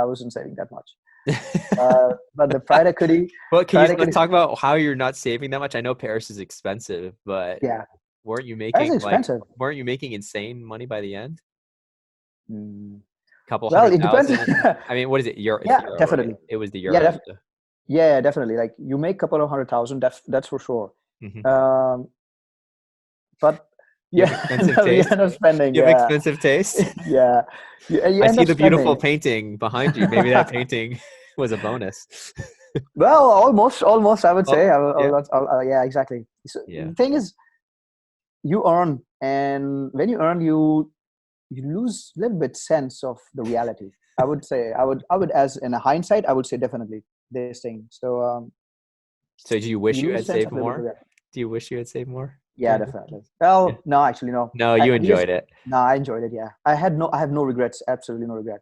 I wasn't saving that much. But the fried equity, Well, let's talk about how you're not saving that much? I know Paris is expensive, but yeah, weren't you that's making expensive. insane money by the end? Mm. Couple Well, it depends. 100,000. I mean, what is it? Euro, it's Yeah, euro, right? definitely. It was the Yeah, euro. yeah, definitely. Like you make a couple of 100,000, that's for sure. Mhm. But You have yeah, expensive you taste. end up spending. You have Yeah, expensive taste. yeah, you I end see up the beautiful spending. painting behind you. Maybe that painting was a bonus. Well, almost. I would say. Oh, yeah. Yeah, exactly. So Yeah. the thing is, you earn, and when you earn, you lose a little bit sense of the reality. I would say. I would, as in a hindsight, I would say definitely this thing. So So do you you wish you lose had a sense saved of little bit of more? reality. Do you wish you had saved more? Yeah, Kind of. definitely. Yeah. Well, no, actually, no. No, you Because enjoyed it. no, I enjoyed it. Yeah, I have no regrets. Absolutely no regret.